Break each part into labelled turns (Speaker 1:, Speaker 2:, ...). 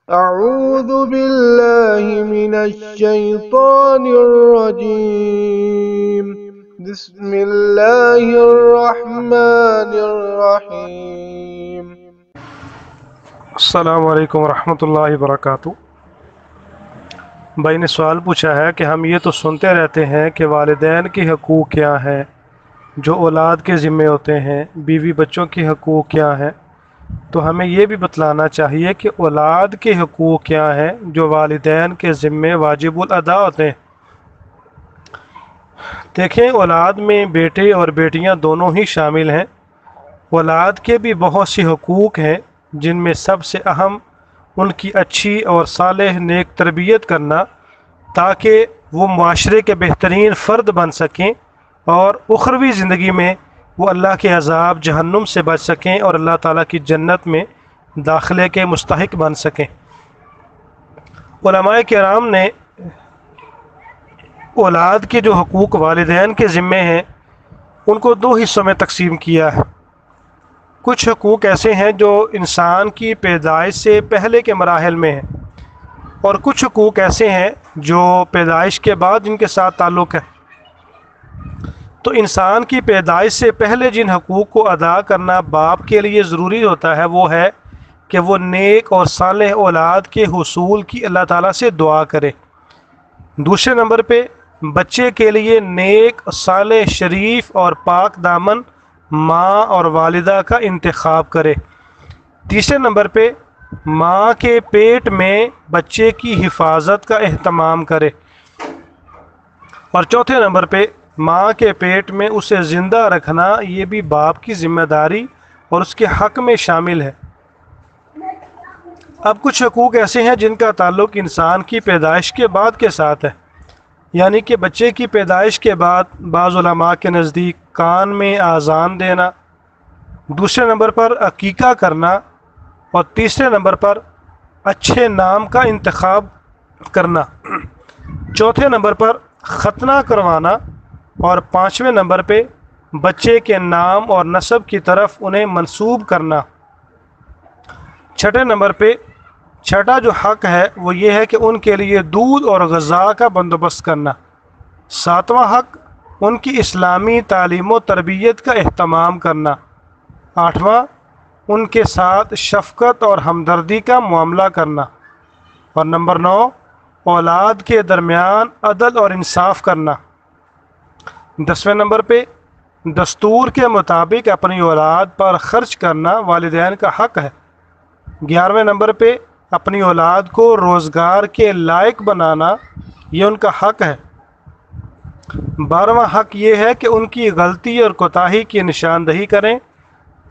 Speaker 1: أعوذ بالله من الشيطان الرجيم بسم الله الرحمن الرحيم
Speaker 2: السلام علیکم ورحمۃ اللہ وبرکاتہ۔ بھائی نے سوال پوچھا ہے کہ ہم یہ تو سنتے رہتے ہیں کہ والدین کے حقوق کیا ہیں جو اولاد کے ذمے ہوتے ہیں، بیوی بچوں کے حقوق کیا ہیں، تو ہمیں یہ بھی بتلانا چاہیے کہ اولاد کے حقوق کیا ہیں جو والدین کے ذمے واجب الادا ہوتے ہیں۔ دیکھیں، اولاد میں بیٹے اور بیٹیاں دونوں ہی شامل ہیں۔ اولاد کے بھی بہت سے حقوق ہیں، جن میں سب سے اہم ان کی اچھی اور صالح نیک تربیت کرنا، تاکہ وہ معاشرے کے بہترین فرد بن سکیں اور اخروی زندگی میں وہ اللہ کے عذاب جہنم سے بچ سکیں اور اللہ تعالیٰ کی جنت میں داخلے کے مستحق بن سکیں۔ علماء کرام نے اولاد کے جو حقوق والدین کے ذمے ہیں ان کو دو حصوں میں تقسیم کیا ہے۔ کچھ حقوق ایسے ہیں جو انسان کی پیدائش سے پہلے کے مراحل میں ہیں، اور کچھ حقوق ایسے ہیں جو پیدائش کے بعد جن کے ساتھ تعلق ہے۔ تو انسان کی پیدائش سے پہلے جن حقوق کو ادا کرنا باپ کے لیے ضروری ہوتا ہے وہ ہے کہ وہ نیک اور صالح اولاد کے حصول کی اللہ تعالیٰ سے دعا کرے۔ دوسرے نمبر پہ بچے کے لیے نیک، صالح، شریف اور پاک دامن ماں اور والدہ کا انتخاب کرے۔ تیسرے نمبر پہ ماں کے پیٹ میں بچے کی حفاظت کا اہتمام کرے، اور چوتھے نمبر پہ ماں کے پیٹ میں اسے زندہ رکھنا یہ بھی باپ کی ذمہ داری اور اس کے حق میں شامل ہے۔ اب کچھ حقوق ایسے ہیں جن کا تعلق انسان کی پیدائش کے بعد کے ساتھ ہے، یعنی کہ بچے کی پیدائش کے بعد بعض علماء کے نزدیک کان میں آذان دینا، دوسرے نمبر پر عقیقہ کرنا، اور تیسرے نمبر پر اچھے نام کا انتخاب کرنا، چوتھے نمبر پر ختنہ کروانا، اور پانچویں نمبر پہ بچے کے نام اور نسب کی طرف انہیں منسوب کرنا۔ چھٹے نمبر پہ چھٹا جو حق ہے وہ یہ ہے کہ ان کے لیے دودھ اور غذا کا بندوبست کرنا۔ ساتواں حق ان کی اسلامی تعلیم و تربیت کا اہتمام کرنا۔ آٹھواں ان کے ساتھ شفقت اور ہمدردی کا معاملہ کرنا۔ اور نمبر 9 اولاد کے درمیان عدل اور انصاف کرنا۔ 10ویں نمبر پہ دستور کے مطابق اپنی اولاد پر خرچ کرنا والدین کا حق ہے۔ 11ویں نمبر پہ اپنی اولاد کو روزگار کے لائق بنانا یہ ان کا حق ہے۔ 12واں حق یہ ہے کہ ان کی غلطی اور کوتاہی کی نشاندہی کریں،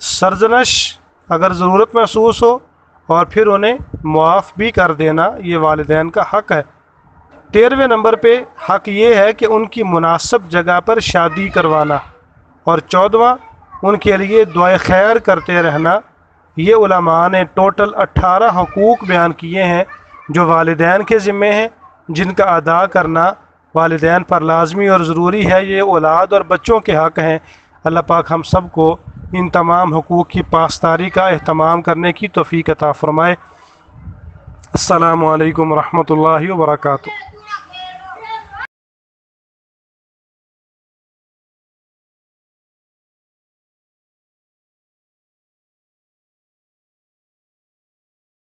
Speaker 2: سرزنش اگر ضرورت محسوس ہو، اور پھر انہیں معاف بھی کر دینا یہ والدین کا حق ہے۔ 13ویں نمبر پہ حق یہ ہے کہ ان کی مناسب جگہ پر شادی کروانا، اور 14واں ان کے لیے دعائے خیر کرتے رہنا۔ یہ علماء نے ٹوٹل 18 حقوق بیان کیے ہیں جو والدین کے ذمے ہیں، جن کا ادا کرنا والدین پر لازمی اور ضروری ہے۔ یہ اولاد اور بچوں کے حق ہیں۔ اللہ پاک ہم سب کو ان تمام حقوق کی پاسداری کا اہتمام کرنے کی توفیق عطا فرمائے۔ السلام علیکم ورحمۃ اللہ وبرکاتہ۔